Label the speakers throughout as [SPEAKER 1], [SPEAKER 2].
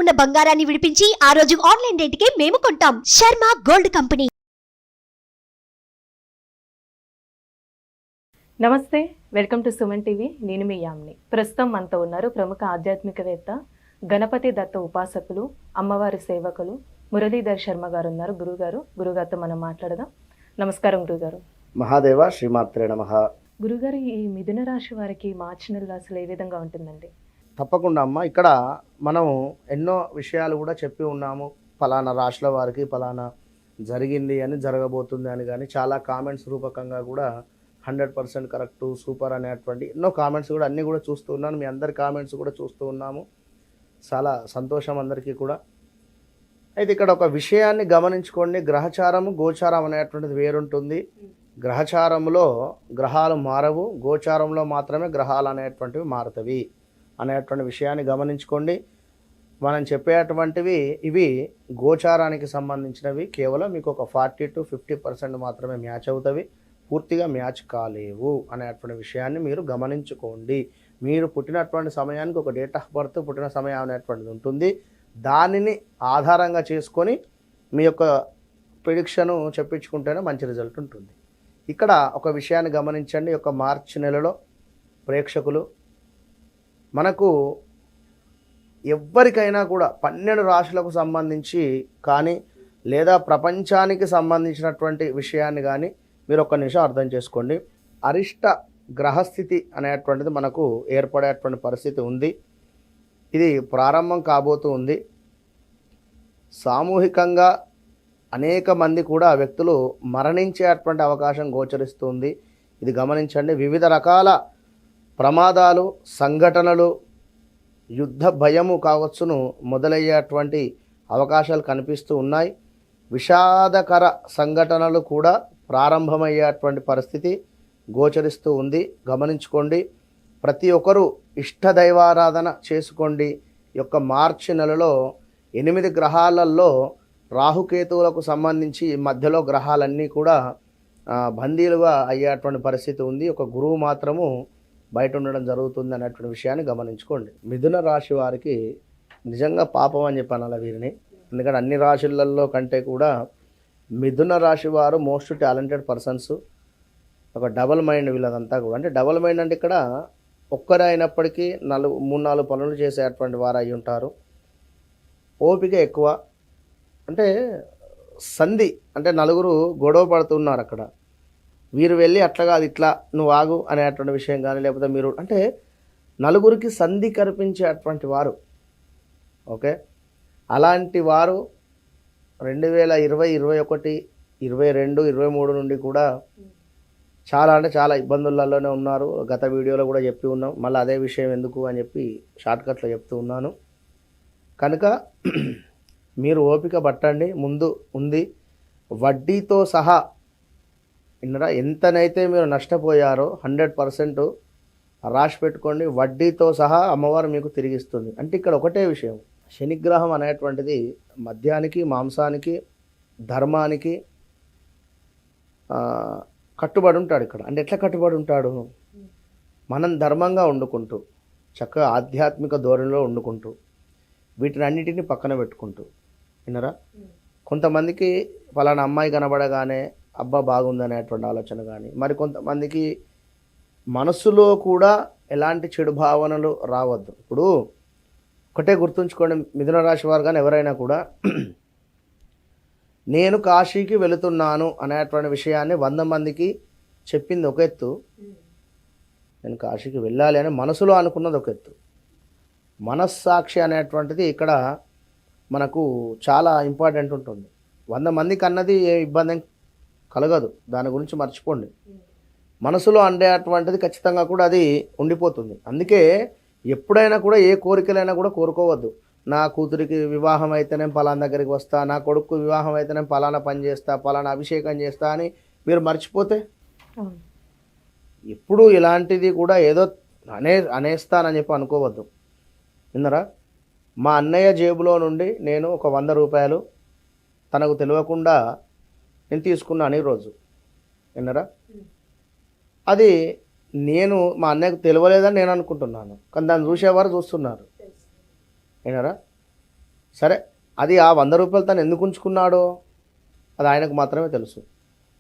[SPEAKER 1] ఉన్న బంగారాన్ని విడిపించి ఆ రోజు ఆన్లైన్ రేటుకే మేము కొంటాం. Sharma gold company.
[SPEAKER 2] నమస్తే, వెల్కమ్ టు సుమన్ టీవీ. నేను మీ యామ్ని. ప్రస్తుతం మనతో ఉన్నారు ప్రముఖ ఆధ్యాత్మికవేత్త, గణపతి దత్త ఉపాసకులు, అమ్మవారి సేవకులు మురళీధర్ శర్మ గారు ఉన్నారు. గురుగారితో మనం మాట్లాడదాం. నమస్కారం గురుగారు.
[SPEAKER 3] మహాదేవ శ్రీమాత్రే నమః.
[SPEAKER 2] గురుగారు, ఈ మిథున రాశి వారికి మార్చి నెలలో అసలు ఏ విధంగా ఉంటుందండి?
[SPEAKER 3] తప్పకుండా అమ్మ, ఇక్కడ మనం ఎన్నో విషయాలు కూడా చెప్పి ఉన్నాము. ఫలానా రాశుల వారికి ఫలానా జరిగింది అని, జరగబోతుంది అని, కానీ చాలా కామెంట్స్ రూపకంగా కూడా 100% కరెక్టు, సూపర్ అనేటువంటి ఎన్నో కామెంట్స్ కూడా అన్నీ కూడా చూస్తూ ఉన్నాను. మీ అందరి కామెంట్స్ కూడా చూస్తూ ఉన్నాము. చాలా సంతోషం అందరికీ కూడా. అయితే ఇక్కడ ఒక విషయాన్ని గమనించుకోండి. గ్రహచారము గోచారం అనేటువంటిది వేరుంటుంది. గ్రహచారంలో గ్రహాలు మారవు, గోచారంలో మాత్రమే గ్రహాలు అనేటువంటివి మారుతవి అనేటువంటి విషయాన్ని గమనించుకోండి. మనం చెప్పేటువంటివి ఇవి గోచారానికి సంబంధించినవి. కేవలం మీకు ఒక 40 to 50% మాత్రమే మ్యాచ్ అవుతవి, పూర్తిగా మ్యాచ్ కాలేవు అనేటువంటి విషయాన్ని మీరు గమనించుకోండి. మీరు పుట్టినటువంటి సమయానికి ఒక డేట్ ఆఫ్ బర్త్, పుట్టిన సమయం అనేటువంటిది ఉంటుంది. దానిని ఆధారంగా చేసుకొని మీ యొక్క ప్రిడిక్షను చెప్పించుకుంటేనే మంచి రిజల్ట్ ఉంటుంది. ఇక్కడ ఒక విషయాన్ని గమనించండి. ఒక మార్చి నెలలో ప్రేక్షకులు, మనకు ఎవ్వరికైనా కూడా 12 రాశులకు సంబంధించి కానీ, లేదా ప్రపంచానికి సంబంధించినటువంటి విషయాన్ని కానీ మీరు ఒక్క నిమిషం అర్థం చేసుకోండి. అరిష్ట గ్రహస్థితి అనేటువంటిది మనకు ఏర్పడేటువంటి పరిస్థితి ఉంది. ఇది ప్రారంభం కాబోతూ ఉంది. సామూహికంగా అనేక మంది కూడా వ్యక్తులు మరణించేటువంటి అవకాశం గోచరిస్తుంది. ఇది గమనించండి. వివిధ రకాల ప్రమాదాలు, సంఘటనలు, యుద్ధ భయము కావచ్చును మొదలయ్యేటువంటి అవకాశాలు కనిపిస్తూ ఉన్నాయి. విషాదకర సంఘటనలు కూడా ప్రారంభమయ్యేటువంటి పరిస్థితి గోచరిస్తూ ఉంది. గమనించుకోండి. ప్రతి ఒక్కరూ ఇష్టదైవారాధన చేసుకోండి. ఈ యొక్క మార్చి నెలలో 8 గ్రహాలలో రాహుకేతువులకు సంబంధించి మధ్యలో గ్రహాలన్నీ కూడా బందీలుగా అయ్యేటువంటి పరిస్థితి ఉంది. ఒక గురువు మాత్రము బయట ఉండడం జరుగుతుంది అనేటువంటి విషయాన్ని గమనించుకోండి. మిథున రాశి వారికి నిజంగా పాపం అని చెప్పాను అలా వీరిని. ఎందుకంటే అన్ని రాశులలో కంటే కూడా మిథున రాశి వారు మోస్ట్ టాలెంటెడ్ పర్సన్స్. ఒక డబల్ మైండ్ వీళ్ళదంతా కూడా. అంటే డబల్ మైండ్ అంటే ఇక్కడ ఒక్కరే అయినప్పటికీ 3-4 పనులు చేసేటువంటి వారు అయి ఉంటారు. ఓపిక ఎక్కువ. అంటే సంధి అంటే నలుగురు గొడవ పడుతున్నారు అక్కడ, వీరు వెళ్ళి అట్లా కాదు ఇట్లా నువ్వు ఆగు అనేటువంటి విషయం కానీ, లేకపోతే మీరు అంటే నలుగురికి సంధి కల్పించేటువంటి వారు. ఓకే, అలాంటి వారు 2020, 21, 22, 23 నుండి కూడా చాలా అంటే చాలా ఇబ్బందులలోనే ఉన్నారు. గత వీడియోలో కూడా చెప్పి ఉన్నాం. మళ్ళీ అదే విషయం ఎందుకు అని చెప్పి షార్ట్కట్లో చెప్తూ ఉన్నాను. కనుక మీరు ఓపిక పట్టండి. ముందు ఉంది వడ్డీతో సహా. ఇన్నరా ఎంతనైతే మీరు నష్టపోయారో 100% రాసి పెట్టుకోండి. వడ్డీతో సహా అమ్మవారు మీకు తిరిగిస్తుంది. అంటే ఇక్కడ ఒకటే విషయం, శనిగ్రహం అనేటువంటిది మద్యానికి, మాంసానికి, ధర్మానికి కట్టుబడి ఉంటాడు ఇక్కడ. అంటే ఎట్లా కట్టుబడి ఉంటాడు? మనం ధర్మంగా వండుకుంటూ, చక్కగా ఆధ్యాత్మిక ధోరణిలో వండుకుంటూ, వీటిని అన్నిటిని పక్కన పెట్టుకుంటూ. విన్నరా? కొంతమందికి ఫలానా అమ్మాయి కనబడగానే అబ్బా బాగుందనేటువంటి ఆలోచన కానీ, మరి కొంతమందికి మనసులో కూడా ఎలాంటి చెడు భావనలు రావద్దు. ఇప్పుడు ఒకటే గుర్తుంచుకోండి, మిథున రాశి వారు కానీ ఎవరైనా కూడా నేను కాశీకి వెళుతున్నాను అనేటువంటి విషయాన్ని 100 మందికి చెప్పింది ఒక ఎత్తు, నేను కాశీకి వెళ్ళాలి అని మనసులో అనుకున్నది ఒక ఎత్తు. మనస్సాక్షి అనేటువంటిది ఇక్కడ మనకు చాలా ఇంపార్టెంట్ ఉంటుంది. 100 మందికి అన్నది ఏ ఇబ్బంది కలగదు, దాని గురించి మర్చిపోండి. మనసులో అండేటువంటిది ఖచ్చితంగా కూడా అది ఉండిపోతుంది. అందుకే ఎప్పుడైనా కూడా ఏ కోరికలైనా కూడా కోరుకోవద్దు. నా కూతురికి వివాహం అయితేనే పలానా దగ్గరికి వస్తా, నా కొడుకు వివాహం అయితేనే పలానా పని చేస్తా, పలానా అభిషేకం చేస్తా అని మీరు మర్చిపోతే ఎప్పుడు ఇలాంటిది కూడా ఏదో అనేస్తానని చెప్పి అనుకోవద్దు. విన్నరా? మా అన్నయ్య జేబులో నుండి నేను ఒక 100 రూపాయలు తనకు తెలియకుండా నేను తీసుకున్నాను ఈరోజు. విన్నరా? అది నేను మా అన్నయ్యకు తెలియలేదని నేను అనుకుంటున్నాను, కానీ దాన్ని చూసేవారు చూస్తున్నారు. వినరా? సరే, అది ఆ 100 రూపాయలు తను ఎందుకు ఉంచుకున్నాడో అది ఆయనకు మాత్రమే తెలుసు.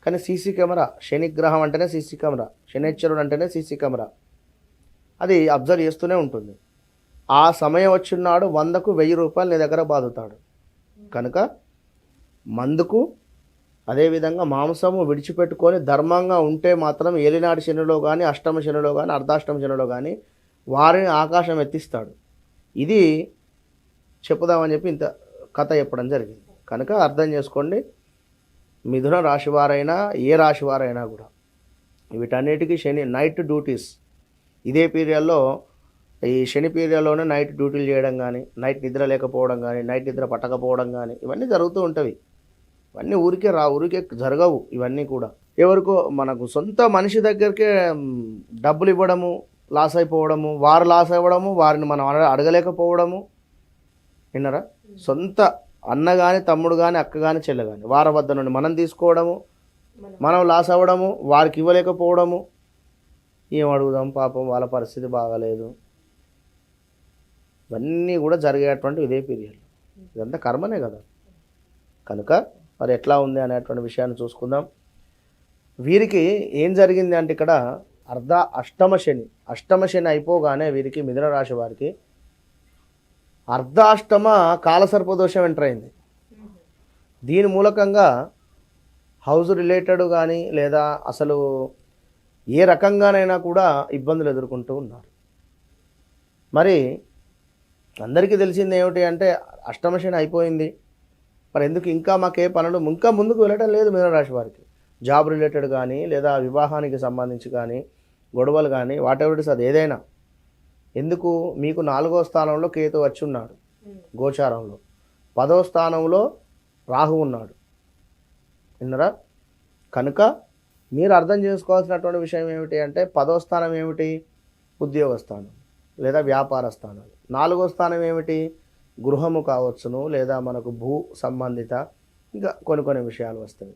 [SPEAKER 3] కానీ సీసీ కెమెరా, శనిగ్రహం అంటేనే సీసీ కెమెరా, శనిశ్చరుడు అంటేనే సీసీ కెమెరా, అది అబ్జర్వ్ చేస్తూనే ఉంటుంది. ఆ సమయం వచ్చినాడు 100కు 1000 రూపాయలు నీ దగ్గర బాదుతాడు. కనుక మందుకు అదేవిధంగా మాంసము విడిచిపెట్టుకొని ధర్మంగా ఉంటే మాత్రం ఏలినాటి శనిలో కానీ, అష్టమ శనిలో కానీ, అర్ధాష్టమ శనిలో కానీ వారిని ఆకాశం ఎత్తిస్తాడు. ఇది చెప్పుదామని చెప్పి ఇంత కథ చెప్పడం జరిగింది. కనుక అర్థం చేసుకోండి, మిథున రాశి వారైనా ఏ రాశి వారైనా కూడా వీటన్నిటికీ శని నైట్ డ్యూటీస్, ఇదే పీరియడ్లో ఈ శని పీరియడ్లోనే నైట్ డ్యూటీలు చేయడం కానీ, నైట్ నిద్ర లేకపోవడం కానీ, నైట్ నిద్ర పట్టకపోవడం కానీ ఇవన్నీ జరుగుతూ ఉంటాయి. ఇవన్నీ ఊరికే జరగవు. ఇవన్నీ కూడా ఎవరికో మనకు సొంత మనిషి దగ్గరికే డబ్బులు ఇవ్వడము, లాస్ అయిపోవడము, వారు లాస్ అవ్వడము, వారిని మనం అడగలేకపోవడము. విన్నారా? సొంత అన్న కానీ, తమ్ముడు కానీ, అక్క కానీ, చెల్లె కానీ వారి వద్ద నుండి మనం తీసుకోవడము, మనం లాస్ అవ్వడము, వారికి ఇవ్వలేకపోవడము. ఏం అడుగుదాం, పాపం వాళ్ళ పరిస్థితి బాగాలేదు. ఇవన్నీ కూడా జరిగేటువంటి ఇదే పీరియడ్. ఇదంతా కర్మనే కదా. కనుక మరి ఎట్లా ఉంది అనేటువంటి విషయాన్ని చూసుకుందాం. వీరికి ఏం జరిగింది అంటే ఇక్కడ అష్టమ శని అయిపోగానే వీరికి మిథున రాశి వారికి అర్ధాష్టమ కాలసర్పదోషం ఎంటర్ అయింది. దీని మూలకంగా హౌస్ రిలేటెడ్ కానీ లేదా అసలు ఏ రకంగానైనా కూడా ఇబ్బందులు ఎదుర్కొంటూ ఉన్నారు. మరి అందరికీ తెలిసింది ఏమిటి అంటే అష్టమ శని అయిపోయింది, మరి ఎందుకు ఇంకా మాకే పనులు ఇంకా ముందుకు వెళ్ళటం లేదు మిథున రాశి వారికి. జాబ్ రిలేటెడ్ కానీ లేదా వివాహానికి సంబంధించి కానీ గొడవలు కానీ వాటెవర్ ఇట్ ఇస్, అది ఏదైనా. ఎందుకు? మీకు 4వ స్థానంలో కేతు వచ్చి ఉన్నాడు గోచారంలో, 10వ స్థానంలో రాహు ఉన్నాడు. విన్నరా? కనుక మీరు అర్థం చేసుకోవాల్సినటువంటి విషయం ఏమిటి అంటే 10వ స్థానం ఏమిటి? ఉద్యోగ స్థానం లేదా వ్యాపార స్థానం. 4వ స్థానం ఏమిటి? గృహము కావచ్చును లేదా మనకు భూ సంబంధిత ఇంకా కొన్ని విషయాలు వస్తాయి.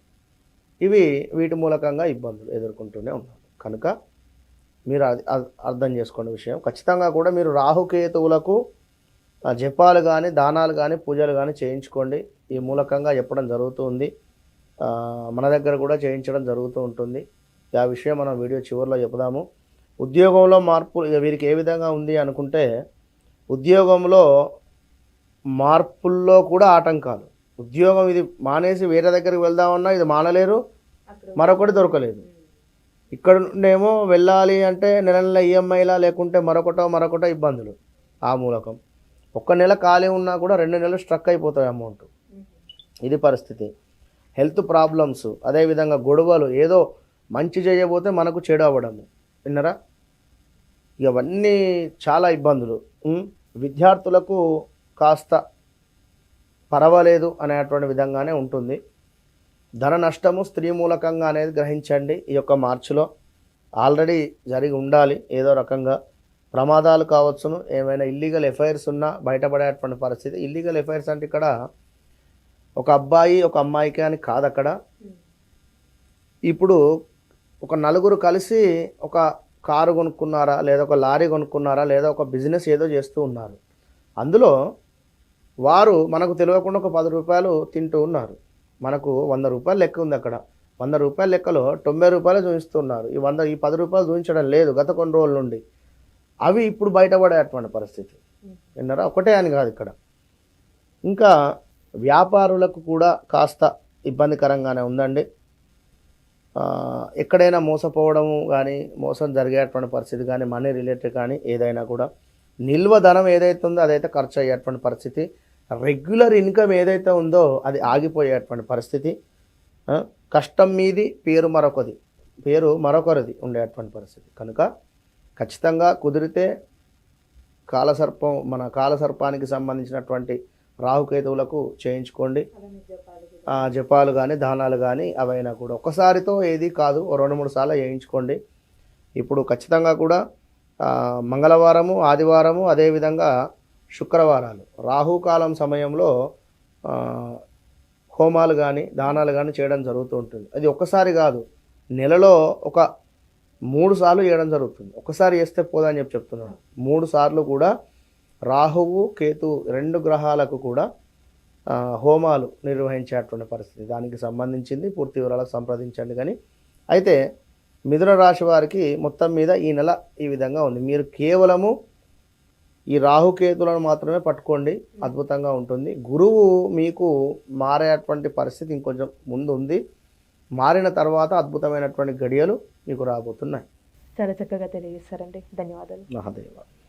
[SPEAKER 3] వీటి మూలకంగా ఇబ్బందులు ఎదుర్కొంటూనే ఉన్నారు. కనుక మీరు అర్థం చేసుకునే విషయం ఖచ్చితంగా కూడా మీరు రాహుకేతువులకు జపాలు కానీ, దానాలు కానీ, పూజలు కానీ చేయించుకోండి. ఈ మూలకంగా చెప్పడం జరుగుతుంది. మన దగ్గర కూడా చేయించడం జరుగుతూ ఉంటుంది. ఆ విషయం మనం వీడియో చివరిలో చెప్దాము. ఉద్యోగంలో మార్పు వీరికి ఏ విధంగా ఉంది అనుకుంటే, ఉద్యోగంలో మార్పుల్లో కూడా ఆటంకాలు. ఉద్యోగం ఇది మానేసి వేరే దగ్గరికి వెళ్దామన్నా ఇది మానలేరు, మరొకటి దొరకలేదు. ఇక్కడ నుండేమో వెళ్ళాలి అంటే నెల ఈఎంఐలా లేకుంటే మరొకటో ఇబ్బందులు. ఆ మూలకం 1 నెల ఖాళీ ఉన్నా కూడా 2 నెలలు స్ట్రక్ అయిపోతాయి అమౌంట్. ఇది పరిస్థితి. హెల్త్ ప్రాబ్లమ్స్, అదేవిధంగా గొడవలు, ఏదో మంచి చేయబోతే మనకు చెడు అవ్వడము. విన్నరా? ఇవన్నీ చాలా ఇబ్బందులు. విద్యార్థులకు కాస్త పర్వాలేదు అనేటువంటి విధంగానే ఉంటుంది. ధన నష్టము స్త్రీ మూలకంగా అనేది గ్రహించండి. ఈ యొక్క మార్చిలో ఆల్రెడీ జరిగి ఉండాలి. ఏదో రకంగా ప్రమాదాలు కావచ్చును, ఏమైనా ఇల్లీగల్ ఎఫైర్స్ ఉన్నా బయటపడేటువంటి పరిస్థితి. ఇల్లీగల్ ఎఫైర్స్ అంటే ఇక్కడ ఒక అబ్బాయి ఒక అమ్మాయికి అని కాదు. అక్కడ ఇప్పుడు ఒక 4 కలిసి ఒక కారు కొనుక్కున్నారా, లేదా ఒక లారీ కొనుక్కున్నారా, లేదా ఒక బిజినెస్ ఏదో చేస్తూ ఉన్నారు. అందులో వారు మనకు తెలియకుండా ఒక 10 రూపాయలు తింటూ ఉన్నారు. మనకు 100 రూపాయలు లెక్క ఉంది. అక్కడ 100 రూపాయల లెక్కలో 90 రూపాయలు చూపిస్తున్నారు. ఈ 10 రూపాయలు చూపించడం లేదు గత కొన్ని రోజుల నుండి. అవి ఇప్పుడు బయటపడేటువంటి పరిస్థితి. విన్నారా? ఒకటే అని కాదు ఇక్కడ. ఇంకా వ్యాపారులకు కూడా కాస్త ఇబ్బందికరంగానే ఉందండి. ఎక్కడైనా మోసపోవడము కానీ, మోసం జరిగేటువంటి పరిస్థితి కానీ, మనీ రిలేటెడ్ కానీ ఏదైనా కూడా నిల్వ ధనం ఏదైతే ఉందో అదైతే ఖర్చు అయ్యేటువంటి పరిస్థితి. రెగ్యులర్ ఇన్కమ్ ఏదైతే ఉందో అది ఆగిపోయేటువంటి పరిస్థితి. కష్టం మీది, పేరు మరొకరిది ఉండేటువంటి పరిస్థితి. కనుక ఖచ్చితంగా కుదిరితే కాలసర్పానికి సంబంధించినటువంటి రాహుకేతువులకు చేయించుకోండి. జపాలు కానీ, దానాలు కానీ అవైనా కూడా ఒకసారితో ఏది కాదు, 2-3 సార్లు చేయించుకోండి. ఇప్పుడు ఖచ్చితంగా కూడా మంగళవారము, ఆదివారము, అదేవిధంగా శుక్రవారాలు రాహుకాలం సమయంలో హోమాలు కానీ, దానాలు కానీ చేయడం జరుగుతూ ఉంటుంది. అది ఒక్కసారి కాదు, నెలలో ఒక 3 సార్లు చేయడం జరుగుతుంది. ఒకసారి చేస్తే పోదని చెప్తున్నాను. 3 సార్లు కూడా రాహువు కేతు 2 గ్రహాలకు కూడా హోమాలు నిర్వహించేటువంటి పరిస్థితి. దానికి సంబంధించింది పూర్తి వివరాలకు సంప్రదించండి. కానీ అయితే మిథున రాశి వారికి మొత్తం మీద ఈ నెల ఈ విధంగా ఉంది. మీరు కేవలము ఈ రాహుకేతులను మాత్రమే పట్టుకోండి, అద్భుతంగా ఉంటుంది. గురువు మీకు మారేటువంటి పరిస్థితి ఇంకొంచెం ముందు ఉంది. మారిన తర్వాత అద్భుతమైనటువంటి గడియలు మీకు రాబోతున్నాయి.
[SPEAKER 2] చాలా చక్కగా తెలియజేస్తారండి. ధన్యవాదాలు.
[SPEAKER 3] మహాదేవ.